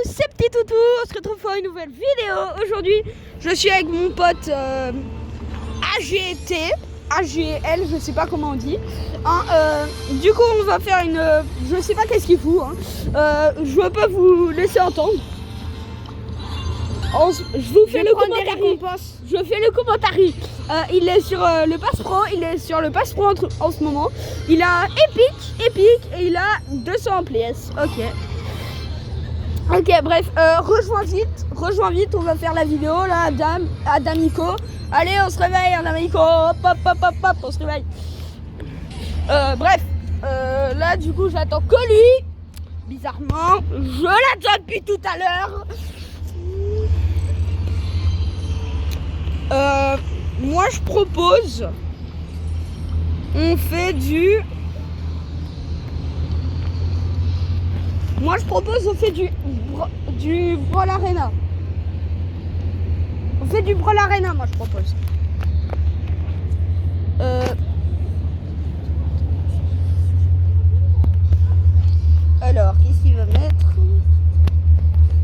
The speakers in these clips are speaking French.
C'est petit toutou, on se retrouve pour une nouvelle vidéo. Aujourd'hui, je suis avec mon pote AGL, je sais pas comment on dit. Du coup, on va faire une... je sais pas qu'est-ce qu'il fout. Je veux pas vous laisser entendre. Je vous fais le commentaire. Je fais le commentaire. Il est sur le Pass Pro. Il est sur le Pass Pro en ce moment. Il a Epic et il a 200 PS. Ok, bref, rejoins vite, on va faire la vidéo là, Adamico. Allez, on se réveille, Adamico, hop, on se réveille. Bref, là du coup j'attends que lui. Bizarrement, je l'attends depuis tout à l'heure. Moi je propose, on fait du Brawl Arena. On fait du Brawl Arena, moi je propose. Alors, qu'est-ce qu'il va mettre?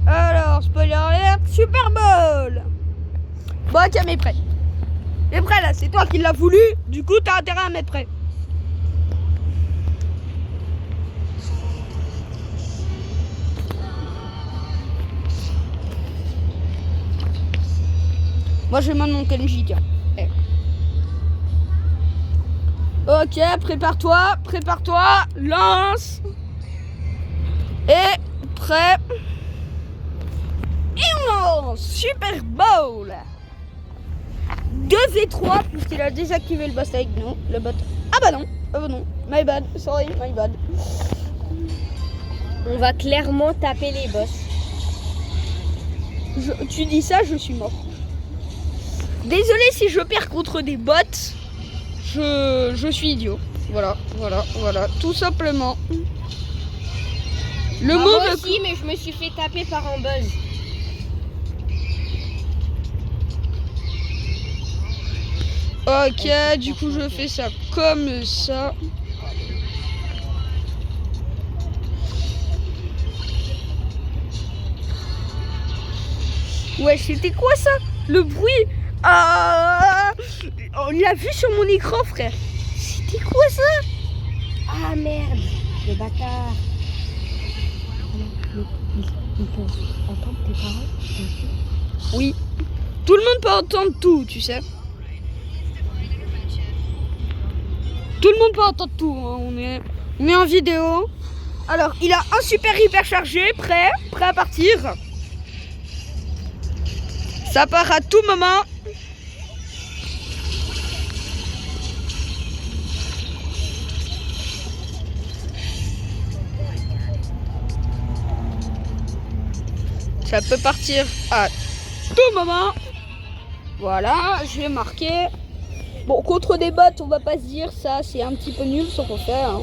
Alors, spoiler alert, Super Bowl. Bon, ok, mais prêt. Mais prêt là, c'est toi qui l'as voulu, du coup t'as intérêt à mettre prêt. Moi je vais demander mon Kenji, tiens. Ok, prépare-toi, lance. Et prêt. Et on lance. Super Bowl 2v3 puisqu'il a désactivé le boss avec nous, le bot. Ah bah non, my bad, sorry, my bad. On va clairement taper les boss. Tu dis ça, je suis mort. Désolé si je perds contre des bots, je suis idiot. Voilà, tout simplement. Le moi aussi, mais je me suis fait taper par un buzz. Ok, du coup je fais ça comme ça. Ouais, c'était quoi ça? Le bruit? On l'a vu sur mon écran, frère. C'était quoi ça? Ah merde, le bâtard. Ils peuvent entendre tes paroles? Oui. Tout le monde peut entendre tout, tu sais. Tout le monde peut entendre tout, hein. On est en vidéo. Alors, il a un super hyper chargé, prêt à partir. Ça part à tout moment. Ça peut partir à tout moment. Voilà, je vais marquer. Bon, contre des bots, on va pas se dire ça, c'est un petit peu nul ce qu'on fait. Hein.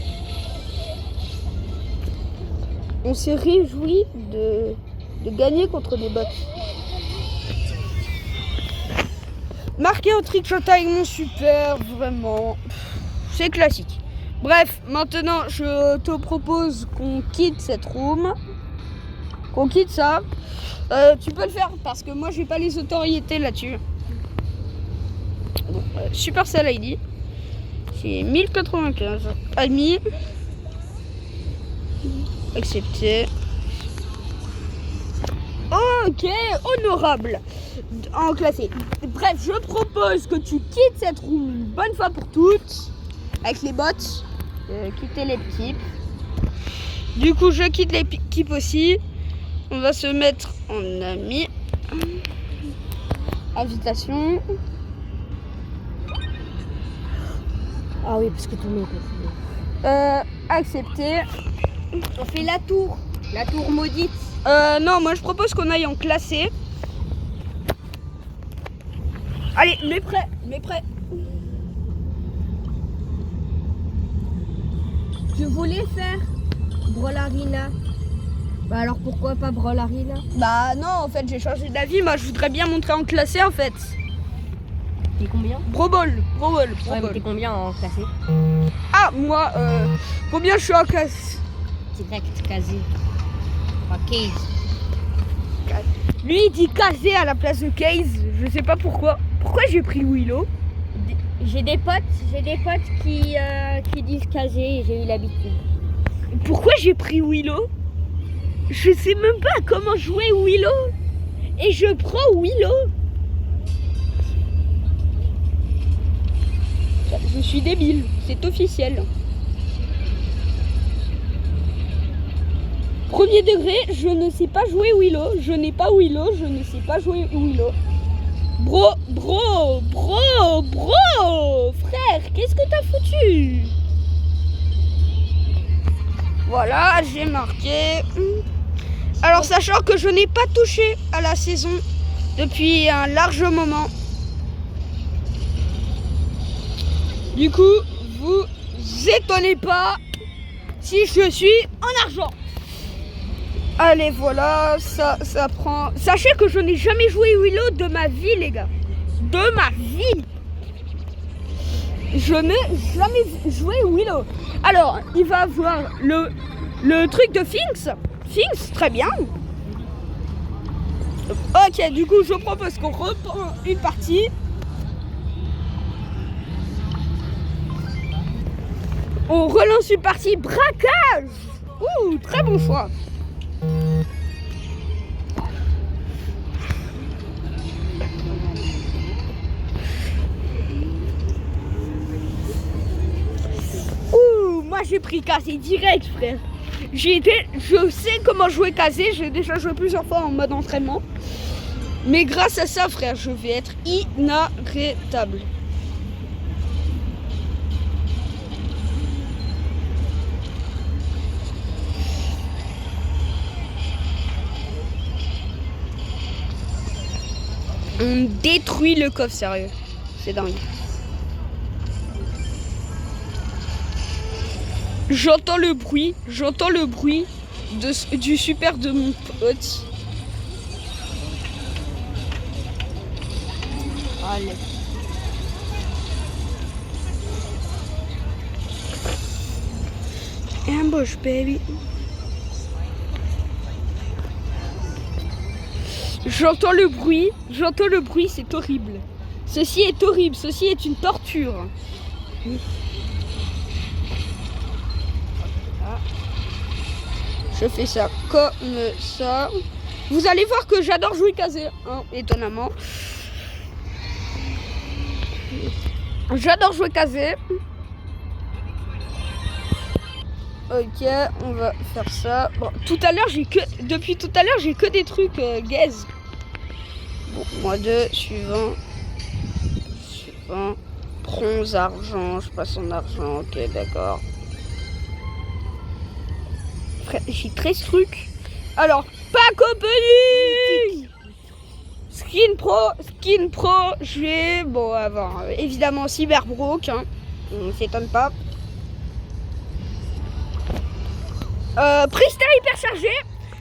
On s'est réjoui de gagner contre des bots. Marqué au trickshot avec mon super, vraiment, c'est classique. Bref, maintenant je te propose qu'on quitte cette room, qu'on quitte ça. Tu peux le faire parce que moi j'ai pas les autorités là-dessus. Bon, Supercell ID, c'est 1095. Admis, accepté. Ok, honorable. En classé. Bref, je propose que tu quittes cette room une bonne fois pour toutes. Avec les bots. Quitter l'équipe. Du coup, je quitte l'équipe aussi. On va se mettre en ami. Invitation. Ah oui, parce que tout le monde peut. Accepter. On fait la tour maudite. Non, moi je propose qu'on aille en classé. Allez, mais prêt. Je voulais faire Brawl Arena. Bah alors pourquoi pas Brawl Arena? Bah non, en fait j'ai changé d'avis. Moi je voudrais bien montrer en classé en fait. T'es combien? Brawl Ball. Ouais, mais t'es combien en classé? Ah, moi, combien je suis en classe? Direct, quasi. Pas Case. Lui il dit Kazé à la place de Case. Je sais pas pourquoi. Pourquoi j'ai pris Willow? J'ai des potes qui disent Kazé et j'ai eu l'habitude. Pourquoi j'ai pris Willow? Je sais même pas comment jouer Willow. Et je prends Willow. Je suis débile, c'est officiel. Premier degré, je ne sais pas jouer Willow. Je n'ai pas Willow, je ne sais pas jouer Willow. Bro, frère, qu'est-ce que t'as foutu? Voilà, j'ai marqué. Alors, sachant que je n'ai pas touché à la saison depuis un large moment. Du coup, vous étonnez pas si je suis en argent. Allez, voilà, ça prend... Sachez que je n'ai jamais joué Willow de ma vie, les gars. De ma vie. Je n'ai jamais joué Willow. Alors, il va avoir le truc de Finks. Finks, très bien. Ok, du coup, je propose qu'on reprend une partie. On relance une partie braquage. Ouh, très bon choix. Ouh, moi j'ai pris Kazé direct, frère. Je sais comment jouer Kazé, j'ai déjà joué plusieurs fois en mode entraînement. Mais grâce à ça, frère, je vais être inarrêtable. On détruit le coffre, sérieux. C'est dingue. J'entends le bruit du super de mon pote. Allez. Ambush, baby. J'entends le bruit, c'est horrible. Ceci est horrible, ceci est une torture. Je fais ça comme ça. Vous allez voir que j'adore jouer Kazé, hein, étonnamment. J'adore jouer Kazé. Ok, on va faire ça. Bon, depuis tout à l'heure, j'ai que des trucs gaze. Bon, moi 2, suivant. Bronze, argent, je passe en argent. Ok, d'accord. J'ai 13 trucs. Alors, pack opening. Skin pro, j'ai... Bon, avant, évidemment, Cyberbrook, hein. On s'étonne pas. Prista hyper chargé.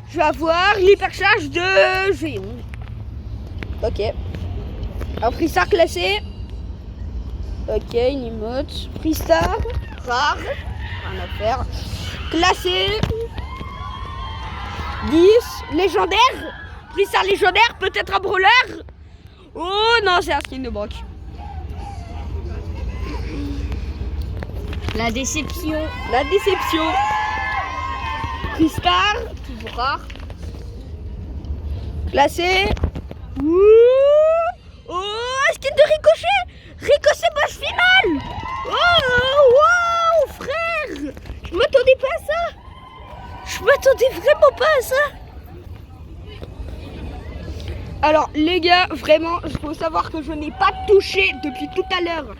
Je vais avoir l'hypercharge de Géon. Ok. Alors, Prista classé. Ok, une emote. Prista, rare. Rien à faire. Classé. 10. Légendaire. Prista légendaire, peut-être un brawler. Oh non, c'est un skin de Brock. La déception. La déception. Star, toujours rare. Classé. Ouh. Oh, skin de Ricochet. Ricochet boss final. Oh, wow, frère. Je m'attendais pas à ça. Je m'attendais vraiment pas à ça. Alors les gars, vraiment, il faut savoir que je n'ai pas touché depuis tout à l'heure.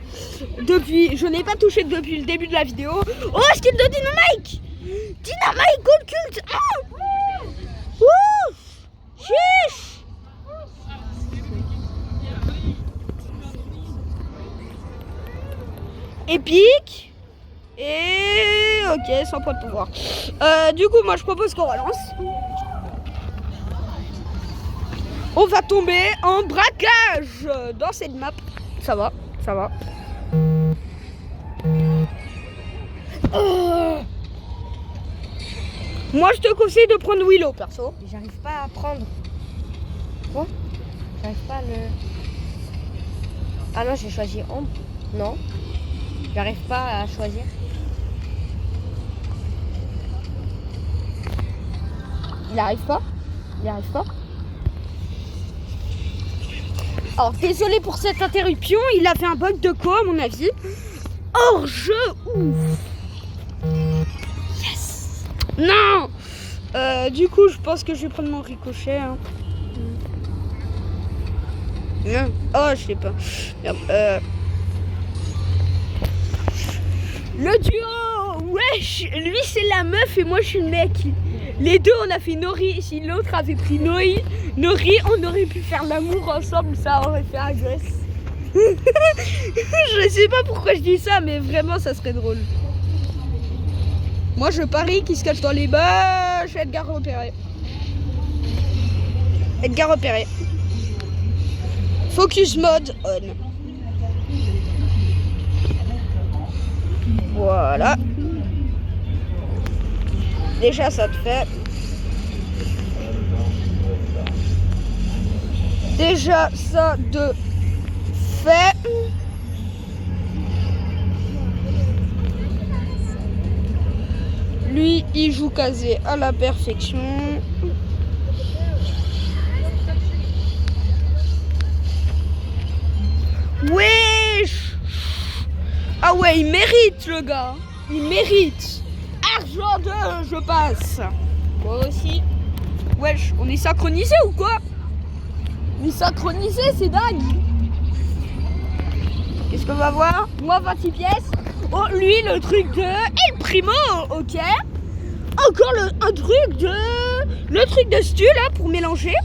Je n'ai pas touché depuis le début de la vidéo. Oh, skin de Dynamite. Dynamite Gold Cult. Oh. Ouh. Chiche. Épique. Et ok, sans point de pouvoir. Du coup, moi je propose qu'on relance. On va tomber en braquage dans cette map. Ça va, ça va. Moi, je te conseille de prendre Willow, perso. J'arrive pas à prendre. Quoi? J'arrive pas à le... Ah non, j'ai choisi Ombre. Non. J'arrive pas à choisir. Il arrive pas? Il arrive pas? Alors, désolé pour cette interruption. Il a fait un bug de co, à mon avis. Hors-jeu, ouf. Yes. Non. Du coup, je pense que je vais prendre mon ricochet. Hein. Non. Oh, je sais pas. Merde. Le duo. Wesh. Lui, c'est la meuf et moi, je suis le mec. Les deux, on a fait Nori. Si l'autre avait pris Nori, on aurait pu faire l'amour ensemble. Ça aurait fait agresse. Je sais pas pourquoi je dis ça, mais vraiment, ça serait drôle. Moi, je parie qu'il se cache dans les bâches. Edgar repéré. Edgar repéré. Focus mode on. Voilà. Déjà, ça te fait. Déjà, ça de fait. Lui, il joue casé à la perfection. Wesh! Ah ouais, il mérite le gars. Il mérite. Argent 2, je passe. Moi aussi. Wesh, on est synchronisé ou quoi? On est synchronisé, c'est dingue. Qu'est-ce qu'on va voir? Moi, 26 pièces. Oh, lui, le truc de El Primo, ok. Encore un truc de... Le truc de stu, là, pour mélanger.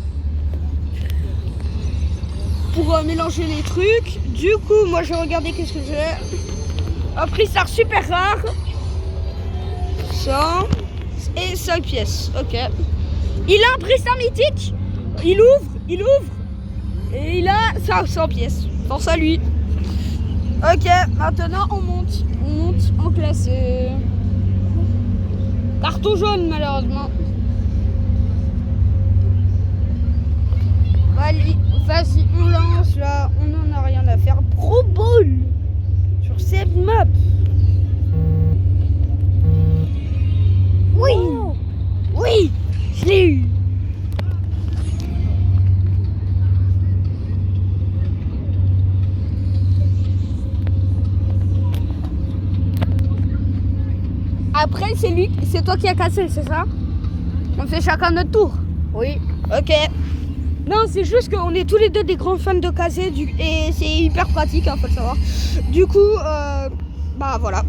Pour mélanger les trucs. Du coup, moi, je vais regarder qu'est-ce que j'ai. Un prix-star super rare. 100 et 5 pièces, ok. Il a un prix-star mythique. Il ouvre. Et il a 500 pièces. Force à lui. Ok, maintenant on monte en classé. Carton jaune malheureusement. Vas-y, on lance là, on n'en a rien à faire. Pro Bowl sur cette map. Oui, oui, je l'ai eu. Après, c'est toi qui as cassé, c'est ça? On fait chacun notre tour. Oui. Ok. Non, c'est juste qu'on est tous les deux des grands fans de casser et c'est hyper pratique, hein, faut le savoir. Du coup, bah voilà.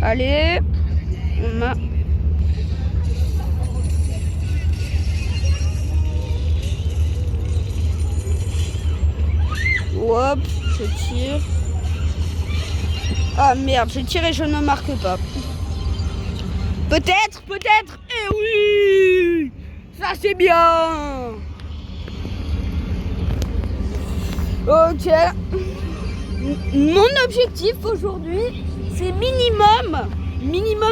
Allez, on a... Hop, je tire. Ah merde, je tire et je ne marque pas. Peut-être. Eh oui, ça c'est bien. Ok. Mon objectif aujourd'hui, c'est minimum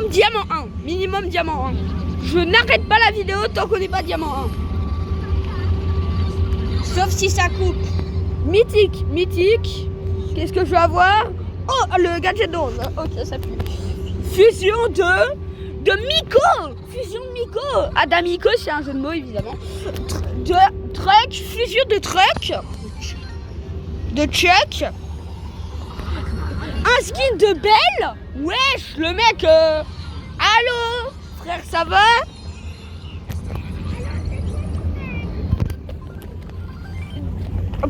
diamant 1. Minimum diamant 1. Je n'arrête pas la vidéo tant qu'on n'est pas diamant 1. Sauf si ça coupe. Mythique. Qu'est-ce que je vais avoir? Oh, le gadget de rose. Ok, ça pue. Fusion de Miko. Fusion de Miko. Adamiko, c'est un jeu de mots évidemment. De truck. Fusion de truck. De Chuck. Un skin de Belle. Wesh, le mec. Allô, frère, ça va?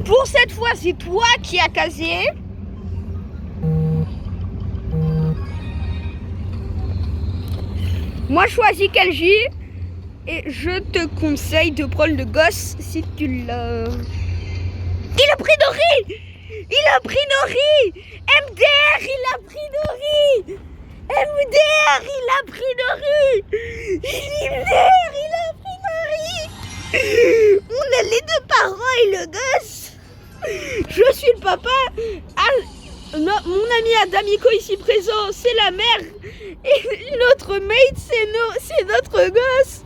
Pour cette fois, c'est toi qui as casé. Moi, je choisis Kalji. Et je te conseille de prendre le gosse si tu l'as. Il a pris Nori. Il a pris nos riz. MDR, il a pris nos riz. MDR, il a pris nos riz. MDR, il a pris nos riz. On est les deux parents et le gosse. Je suis le papa. Mon ami Adamico ici présent, c'est la mère. Et l'autre mate, c'est notre gosse.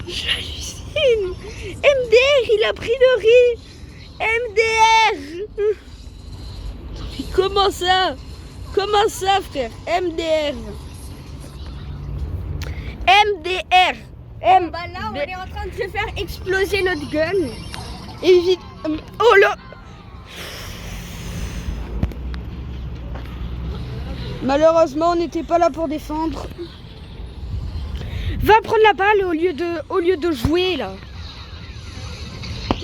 J'hallucine. MDR, il a pris le riz. MDR. Comment ça? Comment ça, frère? MDR. MDR. Bah là, on est en train de se faire exploser notre gun. Évite. Oh là. Malheureusement, on n'était pas là pour défendre. Va prendre la balle au lieu de jouer là.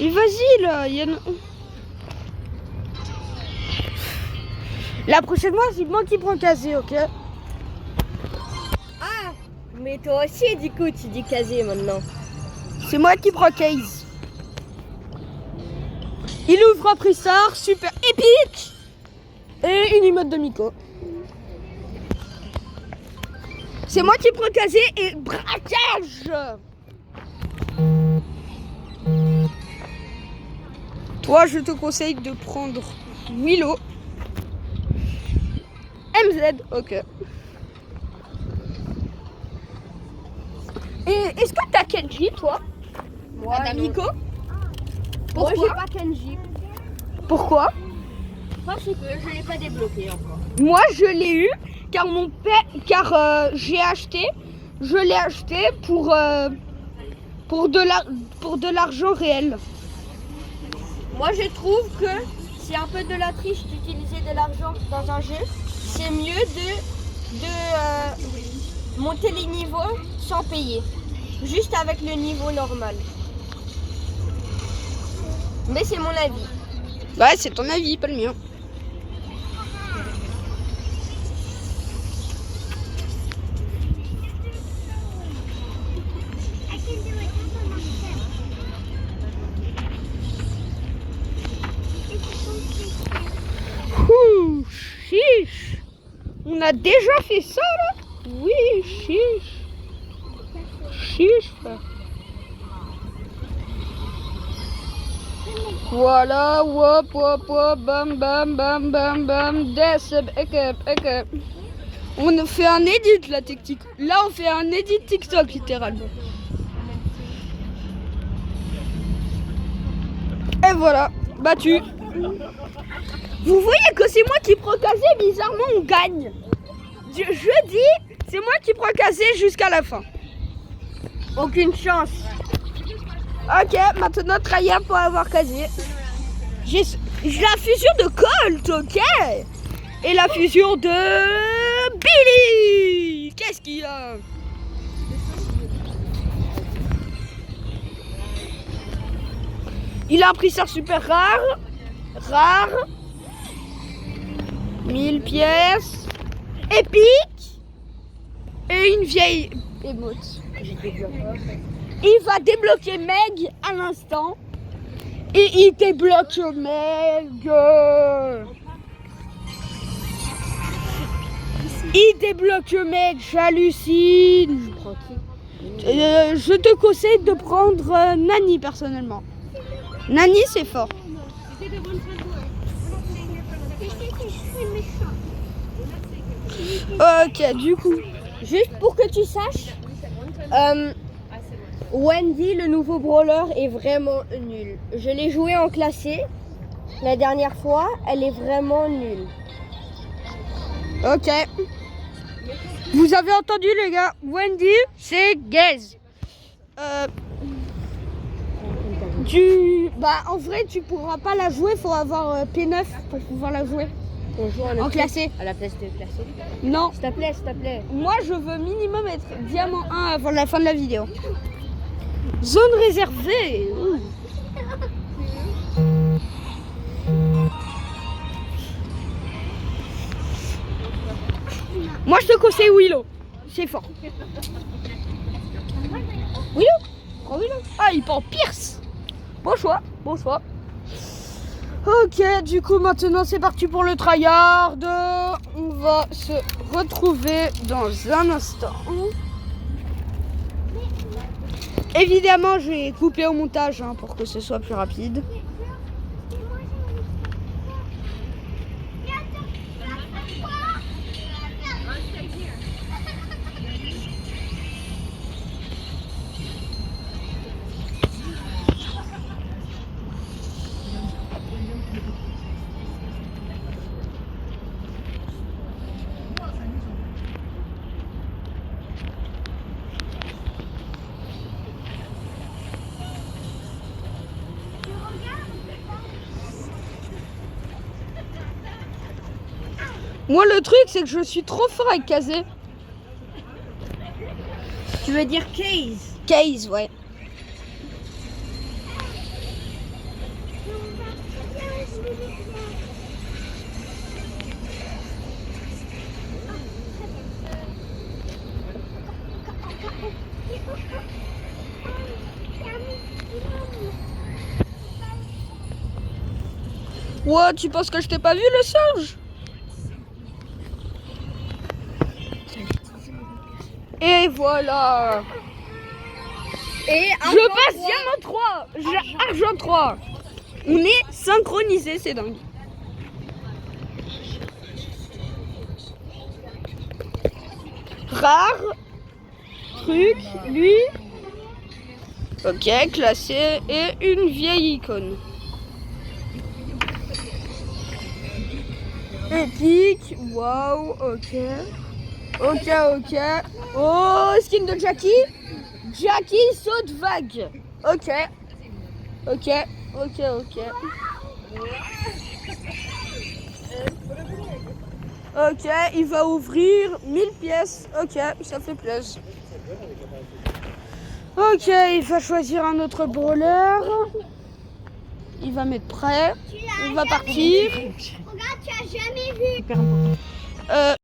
Et vas-y là. La prochaine fois, c'est moi qui prends casé, ok? Ah, mais toi aussi, du coup, tu dis casé maintenant. C'est moi qui prends case. Il ouvre un prissard, super épique. Et une emote de Miko. C'est moi qui prends casé et braquage. Toi, je te conseille de prendre Willow. MZ, ok. Et est-ce que t'as Kenji, toi? Moi, Adamico? Moi, Pourquoi? j'ai pas Kenji. Pourquoi? Parce que je l'ai pas débloqué encore. Moi, je l'ai eu car mon père, je l'ai acheté pour de l'argent réel. Moi, je trouve que c'est un peu de la triche d'utiliser de l'argent dans un jeu. C'est mieux de monter les niveaux sans payer. Juste avec le niveau normal. Mais c'est mon avis. Ouais, c'est ton avis, pas le mien. Ouh, chiche. On a déjà fait ça là? Oui, chiche. Chiche, frère. Voilà, wop, wop, wop, bam, bam, bam, bam, bam, des, up. On fait un edit là, TikTok. Là, on fait un edit TikTok, littéralement. Et voilà, battu. Vous voyez que c'est moi qui prends casé, bizarrement, on gagne. Je dis, c'est moi qui prends casé jusqu'à la fin. Aucune chance. Ok, maintenant tryhard pour avoir casé. J'ai la fusion de Colt, ok. Et la fusion de Billy. Qu'est-ce qu'il y a? Il a un prisseur super rare. 1000 pièces. Épique. Et une vieille émote. Il va débloquer Meg à l'instant. Et il débloque Meg. Il débloque Meg, j'hallucine. Je te conseille de prendre Nani personnellement. Nani, c'est fort. Ok, du coup. Juste pour que tu saches, Wendy, le nouveau brawler, est vraiment nul. Je l'ai joué en classé la dernière fois, elle est vraiment nulle. Ok. Vous avez entendu les gars, Wendy, c'est gaze. En vrai, tu pourras pas la jouer, faut avoir P9 pour pouvoir la jouer. On joue En classé. à la place de classé. Non. S'il te plaît. Moi, je veux minimum être diamant 1 avant la fin de la vidéo. Zone réservée. Ouh. Moi, je te conseille Willow. C'est fort. Willow. Prends Willow. Ah, il prend Pierce. Bon choix. Ok, du coup maintenant c'est parti pour le tryhard. On va se retrouver dans un instant. Évidemment je vais couper au montage hein, pour que ce soit plus rapide. Moi le truc c'est que je suis trop fort avec Kazé. Tu veux dire case? Case, ouais. Ouais, tu penses que je t'ai pas vu le singe? Et voilà. Et Je passe diamant 3, argent 3. On est synchronisés, c'est dingue. Rare. Truc, lui. Ok, classé. Et une vieille icône. Épique. Waouh, ok. Ok, ok. Oh, skin de Jackie. Jackie saute vague. Ok. Ok, ok, ok. Ok, il va ouvrir 1000 pièces. Ok, ça fait plaisir. Ok, il va choisir un autre brawler. Il va mettre prêt. On va partir. Regarde, tu as jamais vu.